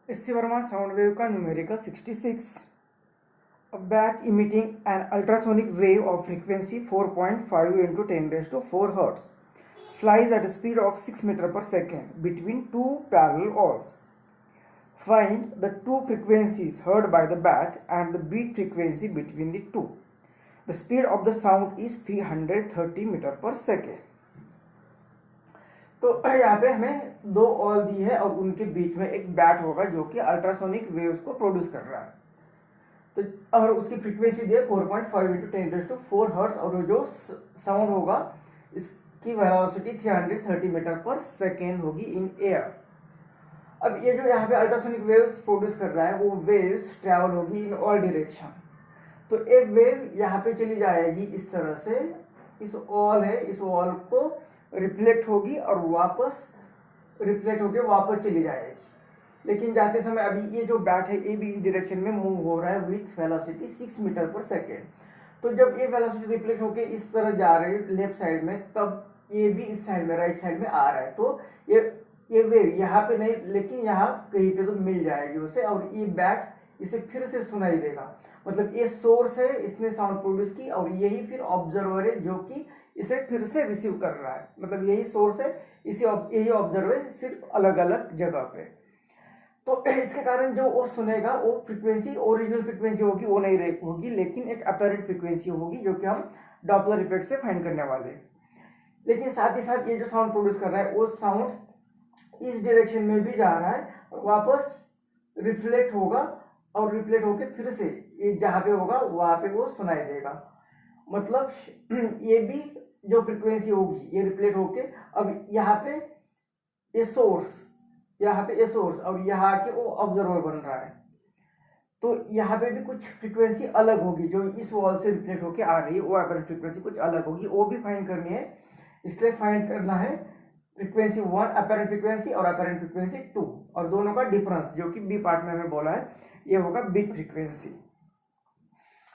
SC Verma sound wave का numerical 66. A bat emitting an ultrasonic wave of frequency 4.5 into 10 raised to 4 Hz flies at a speed of 6 meter per second between two parallel walls. Find the two frequencies heard by the bat and the beat frequency between the two. The speed of the sound is 330 meter per second. तो यहाँ पे हमें दो all the है और उनके बीच में एक बैट होगा जो कि अल्ट्रासोनिक वेव्स को प्रोड्यूस कर रहा है। तो और उसकी फ्रीक्वेंसी दी है 4.5 इंटू 10⁴ हर्ट्ज और जो साउंड होगा इसकी वेलोसिटी 330 मीटर पर सेकेंड होगी इन एयर। अब ये जो यहाँ पे अल्ट्रासोनिक वेव्स प्रोड्यूस कर रहा है वो वेव्स ट्रैवल होगी इन ऑल डायरेक्शन। तो एक वेव यहाँ पे चली जाएगी इस तरह से, इस ऑल है, इस ऑल को रिफ्लेक्ट होगी और वापस रिफ्लेक्ट होकर वापस चली जाएगी। लेकिन जाते समय अभी ये जो बैट है ये भी इस डायरेक्शन में मूव हो रहा है विथ वेलोसिटी 6 मीटर पर सेकेंड। तो जब ये वेलोसिटी रिफ्लेक्ट होकर इस तरह जा रही है लेफ्ट साइड में, तब ये भी इस साइड में राइट साइड में आ रहा है। तो ये वेव यहाँ पे नहीं लेकिन यहाँ कहीं पे तो मिल जाएगी उसे और ये बैट इसे फिर से सुनाई देगा। मतलब ये सोर्स है, इसने साउंड प्रोड्यूस की और यही फिर ऑब्जर्वर है जो कि इसे फिर से रिसीव कर रहा है। मतलब यही सोर्स है, यही ऑब्जर्वर है, सिर्फ अलग अलग जगह पे। तो इसके कारण जो वो सुनेगा वो फ्रीक्वेंसी ओरिजिनल फ्रीक्वेंसी होगी वो नहीं होगी, लेकिन एक अपैरेंट फ्रीक्वेंसी होगी जो कि हम डॉपलर इफेक्ट से फाइंड करने वाले हैं। लेकिन साथ ही साथ ये जो साउंड प्रोड्यूस कर रहा है वो साउंड इस डायरेक्शन में भी जा रहा है और वापस रिफ्लेक्ट होगा और रिफ्लेक्ट होके फिर से ये जहाँ पे होगा वहाँ पे वो सुनाई देगा। मतलब ये भी जो फ्रीक्वेंसी होगी ये रिफ्लेक्ट होके अब यहाँ पे ये सोर्स, यहाँ पे ये सोर्स और यहाँ के वो ऑब्जर्वर बन रहा है। तो यहाँ पे भी कुछ फ्रीक्वेंसी अलग होगी जो इस वॉल से रिफ्लेक्ट होके आ रही है, वो अपैरेंट फ्रीक्वेंसी कुछ अलग होगी, वो भी फाइंड करनी है। इसलिए फाइंड करना है फ्रीक्वेंसी 1 अपैरेंट फ्रीक्वेंसी और अपैरेंट फ्रीक्वेंसी 2 और दोनों का डिफरेंस जो कि बी पार्ट में हमें बोला है ये होगा बीट फ्रीक्वेंसी।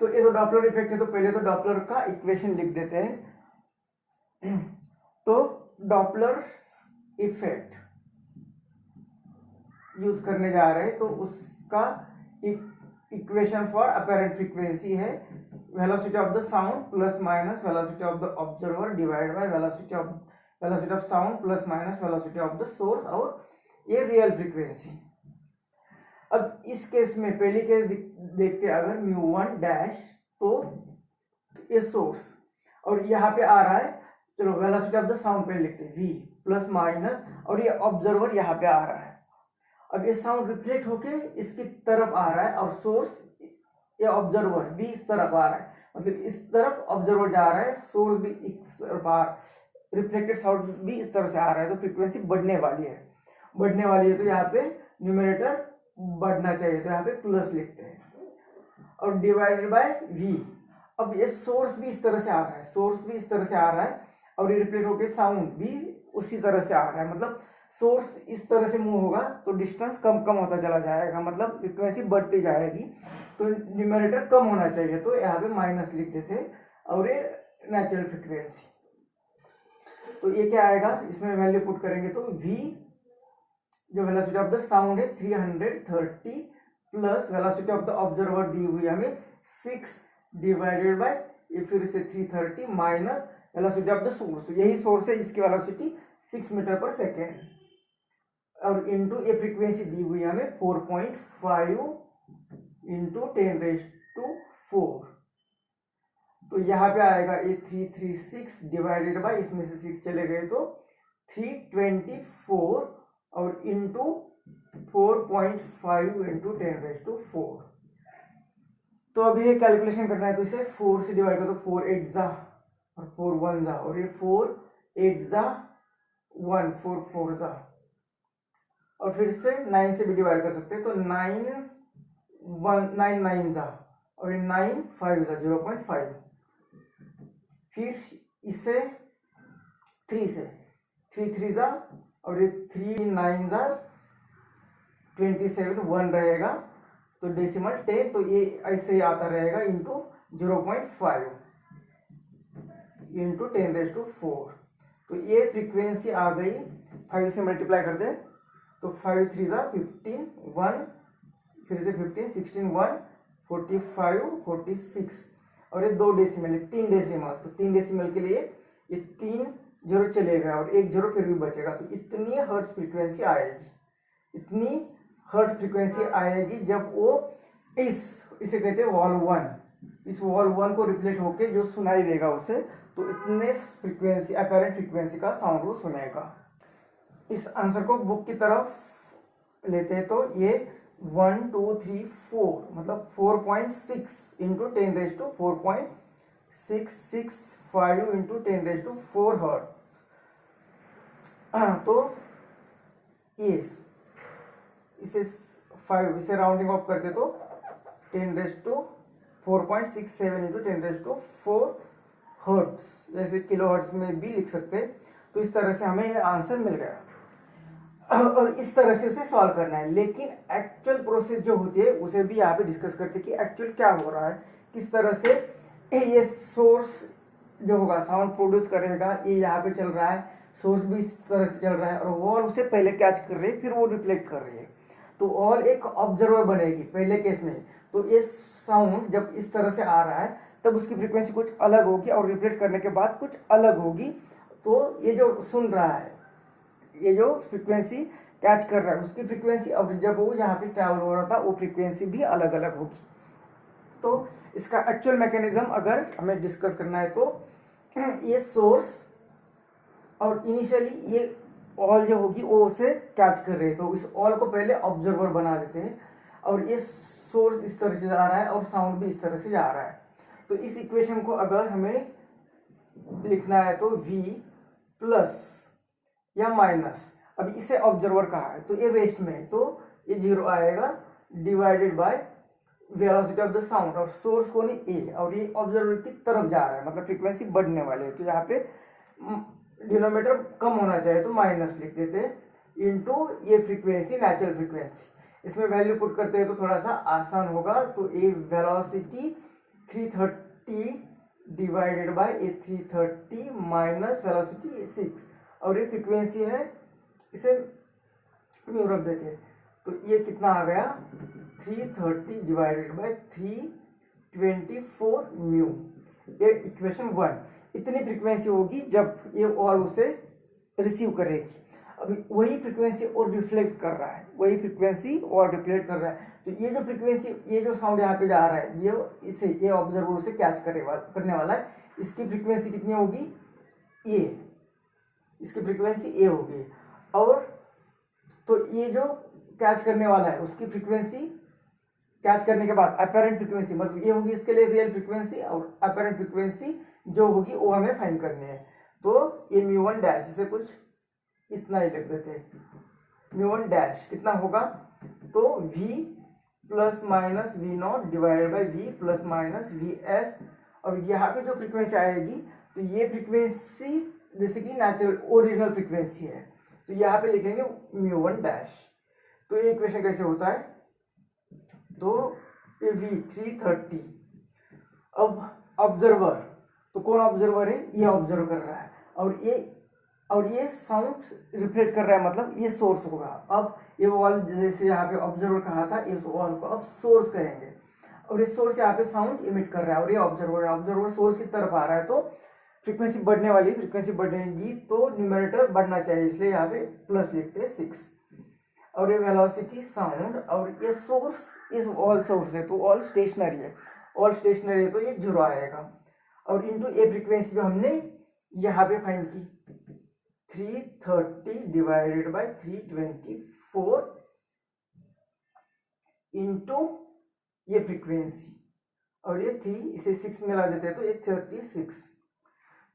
तो ये तो डॉपलर इफेक्ट है, तो पहले तो डॉपलर का इक्वेशन लिख देते हैं। तो डॉपलर इफेक्ट यूज करने जा रहे हैं तो उसका इक्वेशन फॉर अपैरेंट फ्रीक्वेंसी है velocity of the sound plus minus velocity of the observer divide by velocity of sound plus minus velocity of the source और ये रियल फ्रीक्वेंसी। अब इस केस में पहली केस देखते हैं अगर μ1 डैश, तो ये सोर्स और यहाँ पे आ रहा है, चलो वेलोसिटी ऑफ द साउंड पे लिखते हैं v प्लस माइनस और ये ऑब्जर्वर यहाँ पे आ रहा है। अब ये साउंड रिफ्लेक्ट होके इसकी तरफ आ रहा है और सोर्स ये ऑब्जर्वर भी इस तरफ आ रहा है, मतलब इस तरफ ऑब्जर्वर जा रहा है, सोर्स भी इस तरफ आ, रिफ्लेक्टेड साउंड भी इस तरफ से आ रहा है। तो फ्रीक्वेंसी बढ़ने वाली है तो यहाँ पे न्यूमरेटर बढ़ना चाहिए, तो यहाँ पे प्लस लिखते हैं और डिवाइडेड बाय v। अब ये सोर्स भी इस तरह से आ रहा है और ये रिफ्लेक्ट होके साउंड भी उसी तरह से आ रहा है। मतलब सोर्स इस तरह से मूव होगा तो डिस्टेंस कम होता चला जाएगा, मतलब फ्रीक्वेंसी बढ़ती जाएगी, तो न्यूमरेटर कम होना चाहिए, तो यहाँ पे माइनस लिख देते और ये नेचुरल फ्रीक्वेंसी। तो ये क्या आएगा, इसमें वैल्यू पुट करेंगे तो v जो वेलोसिटी ऑफ द साउंड है 330 plus velocity of the observer दी हुई हमें 6 डिवाइडेड बाय ये फिर से 330 minus velocity of the source, यही सोर्स है, इसकी वेलोसिटी 6 मीटर पर सेकेंड और इनटू ये फ्रीक्वेंसी दी हुई हमें 4.5 इंटू 10⁴। तो यहाँ पे आएगा ये 336 डिवाइडेड बाय, इसमें से 6 चले गए तो 324 और इंटू 4.5 इंटू 10⁴। तो अभी ये कैलकुलेशन करना है तो इसे 4 से डिवाइड करो तो 4 8 जा और 4 1 जा और ये 4 8 जा 1 4 4 जा और फिर से 9 से भी डिवाइड कर सकते हैं तो 9 9 जा और ये 9 5 जा 0.5। फिर इसे 3 से 3 3 जा और ये 3 9 जा 27 1 रहेगा तो डेसिमल 10, तो ये ऐसे ही आता रहेगा इंटू 0.5 इंटू 10⁴। तो ये फ्रीक्वेंसी आ गई, 5 से मल्टीप्लाई कर दे तो 5 3 ज़ा 15 1, फिर से 15 16 1 45 46, और ये 2 डेसिमल है, 3 डेसिमल, तो 3 डेसिमल के लिए ये 3 जीरो चलेगा और 1 जीरो फिर भी बचेगा। तो इतनी हर्ट्ज फ्रीक्वेंसी आएगी, इतनी हर्ट्ज फ्रीक्वेंसी आएगी जब वो इसे कहते हैं वॉल 1, इस वॉल 1 को रिफ्लेक्ट होके जो सुनाई देगा उसे, तो इतने फ्रीक्वेंसी अपैरेंट फ्रीक्वेंसी का साउंड वो सुनेगा। इस आंसर को बुक की तरफ लेते हैं तो ये 1 2 3 4 मतलब 4.6 इंटू 10⁴ इंटू 10⁴ हर्ट्ज। तो ये इसे 5 इसे राउंडिंग ऑफ करते तो 10⁴ इंटू 10⁴ हर्ट्ज, जैसे किलो हर्ट्ज में भी लिख सकते हैं। तो इस तरह से हमें ये आंसर मिल गया और इस तरह से उसे सॉल्व करना है। लेकिन एक्चुअल प्रोसेस जो होती है उसे भी यहाँ पे डिस्कस करते हैं कि एक्चुअल क्या हो रहा है, किस तरह से ये सोर्स जो होगा साउंड प्रोड्यूस करेगा, ये यहाँ पे चल रहा है, सोर्स भी इस तरह से चल रहा है और वॉल उसे पहले कैच कर रही है फिर वो रिफ्लेक्ट कर रही है। तो ऑल एक ऑब्जर्वर बनेगी पहले केस में। तो ये साउंड जब इस तरह से आ रहा है तब उसकी फ्रीक्वेंसी कुछ अलग होगी और रिफ्लेक्ट करने के बाद कुछ अलग होगी। तो ये जो सुन रहा है, ये जो फ्रीक्वेंसी कैच कर रहा है उसकी फ्रीक्वेंसी अब जब वो यहाँ पे ट्रैवल हो रहा था वो फ्रीक्वेंसी भी अलग अलग होगी। तो इसका एक्चुअल मैकेनिज्म अगर हमें डिस्कस करना है तो ये सोर्स और इनिशियली ये ऑल जो होगी वो उसे कैच कर रही है, तो इस ऑल को पहले ऑब्जर्वर बना देते हैं और ये सोर्स इस तरह से जा रहा है और साउंड भी इस तरह से जा रहा है। तो इस इक्वेशन को अगर हमें लिखना है तो v प्लस या माइनस, अभी इसे ऑब्जर्वर कहा है तो ये रेस्ट में है तो ये 0 आएगा divided by velocity of the sound, और सोर्स को नहीं ए, और ये ऑब्जर्वर की तरफ जा रहा है मतलब फ्रीक्वेंसी बढ़ने वाली है। तो यहाँ पे डिनोमिनेटर कम होना चाहिए तो माइनस लिख देते हैं इंटू ये फ्रीक्वेंसी नेचुरल फ्रीक्वेंसी। इसमें वैल्यू पुट करते हैं तो थोड़ा सा आसान होगा। तो ये velocity 330 divided by A 330 minus velocity 6, और ये फ्रीक्वेंसी है, इसे म्यू रख देते हैं। तो ये कितना आ गया 330 डिवाइडेड बाय 324 म्यू, ये इक्वेशन 1। इतनी फ्रीक्वेंसी होगी जब ये और उसे रिसीव करेगी। अभी वही फ्रीक्वेंसी और रिफ्लेक्ट कर रहा है, वही फ्रीक्वेंसी और रिफ्लेक्ट कर रहा है। तो ये जो फ्रीक्वेंसी, ये जो साउंड यहाँ पे जा रहा है ये ऑब्जर्वर से कैच करने वाला है। इसकी फ्रीक्वेंसी कितनी होगी, ये इसकी फ्रीक्वेंसी ए होगी। और तो ये जो कैच करने वाला है उसकी फ्रीक्वेंसी कैच करने के बाद अपैरेंट फ्रीक्वेंसी मतलब ये होगी इसके लिए रियल फ्रीक्वेंसी, और अपैरेंट फ्रीक्वेंसी जो होगी वो हमें फाइंड करनी है। तो ये म्यू1 डैश, इसे कुछ इतना ही लिख देते हैं, म्यू1 डैश कितना होगा तो v plus minus V naught divided by v plus minus V S. और यहाँ पे जो फ्रीक्वेंसी आएगी तो ये फ्रीक्वेंसी जैसे कि नेचुरल ओरिजिनल फ्रीक्वेंसी है, तो यहाँ पे लिखेंगे म्यू1 डैश। तो ये इक्वेशन कैसे होता है, तो ये v 330। अब ऑब्जर्वर, तो कौन ऑब्जर्वर है, ये ऑब्जर्व कर रहा है और ये साउंड रिफ्लेक्ट कर रहा है मतलब ये सोर्स होगा। अब ये वॉल जैसे यहाँ पे ऑब्जर्वर कहा था, इस वॉल को अब सोर्स कहेंगे, और ये सोर्स यहाँ पे साउंड इमिट कर रहा है और ये ऑब्जर्वर है। ऑब्जर्वर सोर्स की तरफ आ रहा है तो फ्रीक्वेंसी बढ़ने वाली, फ्रीक्वेंसी बढ़ेगी तो न्यूमरेटर बढ़ना चाहिए, इसलिए यहाँ पे प्लस लिखते हैं 6। और ये वेलोसिटी साउंड, और ये सोर्स इस ऑल सोर्स है तो ऑल स्टेशनरी है, ऑल स्टेशनरी है तो ये 0 आएगा। और इंटू ए फ्रीक्वेंसी जो हमने यहाँ पे फाइंड की 330 डिवाइडेड बाय 324 इंटू ये फ्रीक्वेंसी, और ये 3 इसे 6 मिला देते हैं तो ये 36।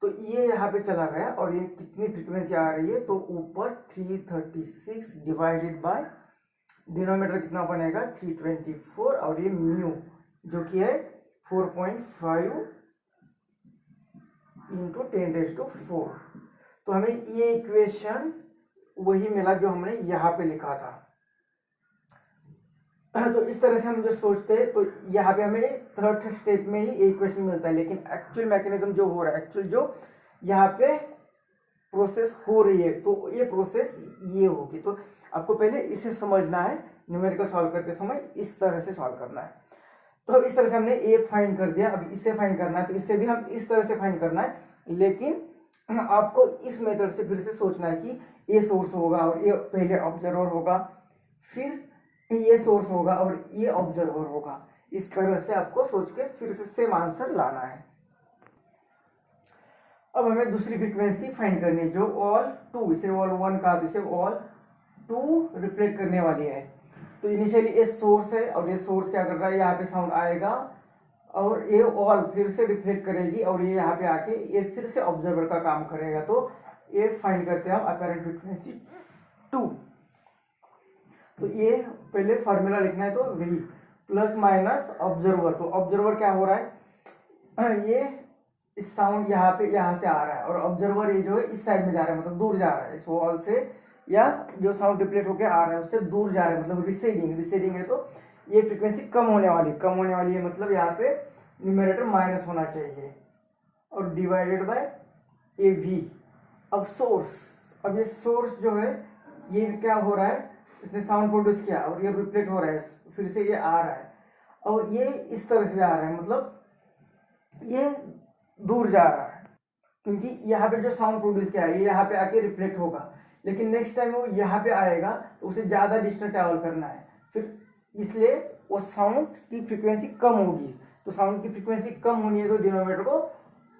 तो ये यहाँ पे चला गया और ये कितनी फ्रीक्वेंसी आ रही है तो ऊपर 336 डिवाइडेड बाय डिनोमिनेटर कितना बनेगा 324, और ये म्यू जो कि है 4.5 इंटू 10⁴। तो हमें ये इक्वेशन वही मिला जो हमने यहाँ पे लिखा था। तो इस तरह से हम जो सोचते हैं तो यहाँ पे हमें थर्ड स्टेप में ही इक्वेशन मिलता है, लेकिन एक्चुअल मैकेनिज्म जो हो रहा है, एक्चुअल जो यहाँ पे प्रोसेस हो रही है तो ये प्रोसेस ये होगी। तो आपको पहले इसे समझना है, न्यूमेरिकल सॉल्व करते समय इस तरह से सॉल्व करना है। तो इस तरह से हमने ए फाइंड कर दिया, अब इसे फाइंड करना है, तो इसे भी हम इस तरह से फाइंड करना है, लेकिन आपको इस मेथड से फिर से सोचना है कि ये सोर्स होगा और ये पहले ऑब्जर्वर होगा, फिर ये सोर्स होगा और ये ऑब्जर्वर होगा। इस तरह से आपको सोच के फिर से सेम आंसर लाना है। अब हमें दूसरी फ्रीक्वेंसी फाइंड करनी है, जो ऑल टू, इसे ऑल वन का, इसे ऑल टू रिफ्लेक्ट करने वाली है। तो इनिशियली ये सोर्स है और ये सोर्स क्या कर रहा है, यहाँ पे साउंड आएगा और ये ऑल फिर से रिफ्लेक्ट करेगी और ये यहाँ पे आके ये फिर से ऑब्जर्वर का काम करेगा। तो ये फाइंड करते हैं हम अपैरेंट फ्रीक्वेंसी 2। तो ये पहले फार्मूला लिखना है, तो v प्लस माइनस ऑब्जर्वर। तो ऑब्जर्वर क्या हो रहा है, ये इस साउंड यहाँ से आ रहा है और ऑब्जर्वर ये जो है इस साइड में जा रहा है, मतलब दूर जा रहा है इस वॉल से, या जो साउंड रिफ्लेक्ट होकर आ रहा है उससे दूर जा रहा है, मतलब रिसेडिंग है। तो ये फ्रीक्वेंसी कम होने वाली है, मतलब यहाँ पे न्यूमरेटर माइनस होना चाहिए और डिवाइडेड बाय ए वी। अब ये सोर्स जो है ये क्या हो रहा है, इसने साउंड प्रोड्यूस किया और ये रिफ्लेक्ट हो रहा है, फिर से ये आ रहा है और ये इस तरह से जा रहा है, मतलब ये दूर जा रहा है, क्योंकि यहाँ पे जो साउंड प्रोड्यूस किया है ये यहाँ पे आके रिफ्लेक्ट होगा, लेकिन नेक्स्ट टाइम वो यहाँ पे आएगा तो उसे ज़्यादा डिस्टेंस ट्रैवल करना है, फिर इसलिए वो साउंड की फ्रीक्वेंसी कम होगी। तो साउंड की फ्रीक्वेंसी कम होनी है तो डिनोमिनेटर को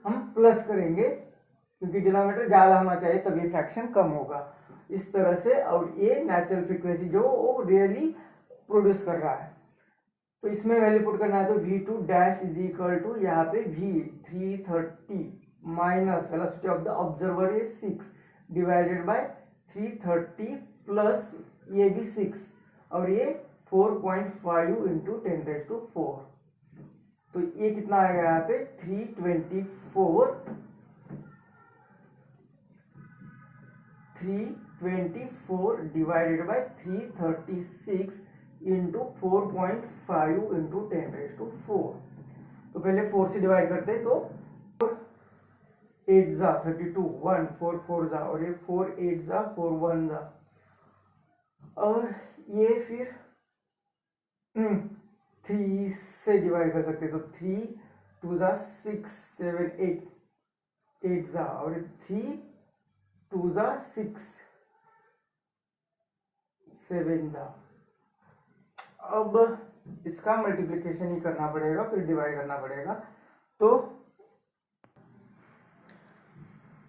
हम प्लस करेंगे, क्योंकि डिनोमिनेटर ज़्यादा होना चाहिए तभी फ्रैक्शन कम होगा, इस तरह से। और ये नेचुरल फ्रीक्वेंसी जो वो रियली प्रोड्यूस कर रहा है, तो इसमें वैल्यू पुट करना है। तो v2 dash is equal to यहाँ पे v 330 minus velocity of the observer is 6 divided bye 330 plus ये भी 6 और ये 4.5 इंटू 10⁴। तो ये कितना आएगा यहाँ पे 324 डिवाइडेड बाय 336 इंटू 4.5 इंटू 10⁴। तो पहले 4 से डिवाइड करते हैं, तो 8 जा 32, 1 4 4 जा और ये 4 8 जा 4 1 जा, और ये फिर 3 से डिवाइड कर सकते हैं, तो 3 2 जा 6 7 8 जा और 3 2 जा 6 7 जा। अब इसका मल्टीप्लिकेशन ही करना पड़ेगा, फिर डिवाइड करना पड़ेगा। तो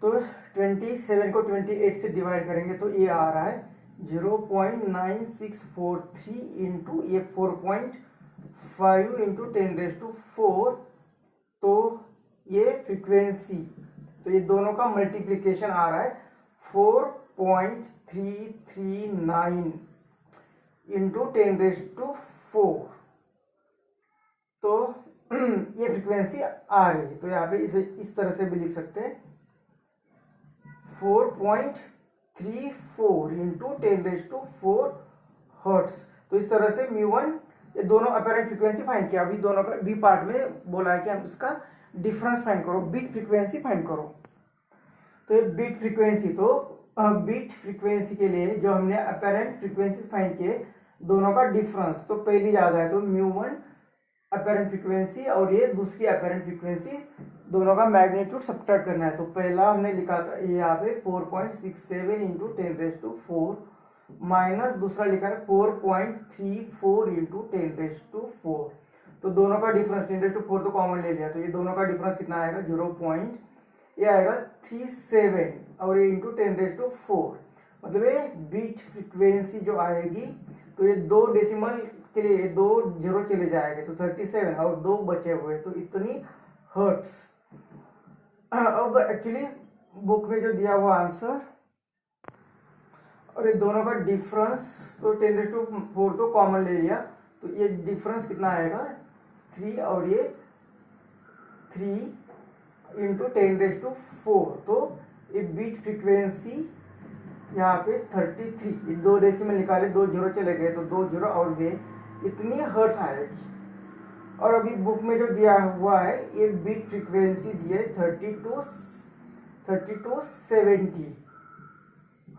27 को 28 से डिवाइड करेंगे तो ये आ रहा है 0.9643 इंटू ये 4.5 इंटू 10⁴। तो ये फ्रीक्वेंसी, तो ये दोनों का मल्टीप्लिकेशन आ रहा है 4.339 इंटू 10⁴। तो ये फ्रीक्वेंसी आ रही है। तो यहाँ पे इसे इस तरह से भी लिख सकते हैं 4.34 इंटू 10⁴ हर्ट्स। तो इस तरह से μ1, ये दोनों अपैरेंट फ्रीक्वेंसी फाइंड किया। अभी दोनों का बी पार्ट में बोला है कि हम उसका डिफरेंस फाइंड करो, बीट फ्रीक्वेंसी फाइंड करो। तो ये बीट फ्रीक्वेंसी, तो बीट फ्रीक्वेंसी के लिए जो हमने अपैरेंट फ्रीक्वेंसी फाइंड किए दोनों का डिफरेंस, तो पहली ज़्यादा है तो μ1 अपैरेंट फ्रीक्वेंसी और ये दूसरी अपैरेंट फ्रीक्वेंसी, दोनों का मैग्नीट्यूड सब्ट्रैक्ट करना है। तो पहला हमने लिखा था यहाँ पे 4.67 इंटू 10⁴ माइनस दूसरा लिखा है 4.34 इंटू 10⁴। तो दोनों का डिफरेंस 10⁴ तो कॉमन ले लिया, तो ये दोनों का डिफरेंस कितना आएगा 0.37 और ये इंटू 10⁴। मतलब ये बीट फ्रीक्वेंसी जो आएगी, तो ये 2 डेसिमल के लिए 2 0 चले जाएंगे तो 37 और 2 बचे हुए तो इतनी हर्ट्स। अब एक्चुअली बुक में जो दिया हुआ आंसर और ये दोनों का डिफरेंस, तो 10⁴ तो कॉमन ले लिया, तो ये डिफरेंस कितना आएगा 3 और ये 3 इंटू 10⁴। तो ये बीट फ्रीक्वेंसी यहाँ पे 33, 2 डेसिमल निकाले 2 0 चले गए तो 2 0 और वे इतनी हर्ट्स आएगी। और अभी बुक में जो दिया हुआ है ये बीट फ्रीक्वेंसी दी है 3270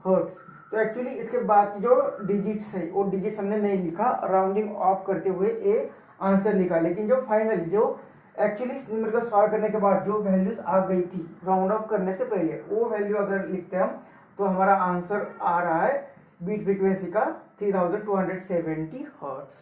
हर्ट्स। तो एक्चुअली इसके बाद की जो डिजिट्स है वो डिजिट्स हमने नहीं लिखा, राउंडिंग ऑफ करते हुए ए आंसर लिखा, लेकिन जो फाइनल जो एक्चुअली न्यूमेरिकल सॉल्व करने के बाद जो वैल्यूज आ गई थी राउंड ऑफ करने से पहले, वो वैल्यू अगर लिखते हैं हम तो हमारा आंसर आ रहा है बीट फ्रीक्वेंसी का 3270 हर्ट्ज।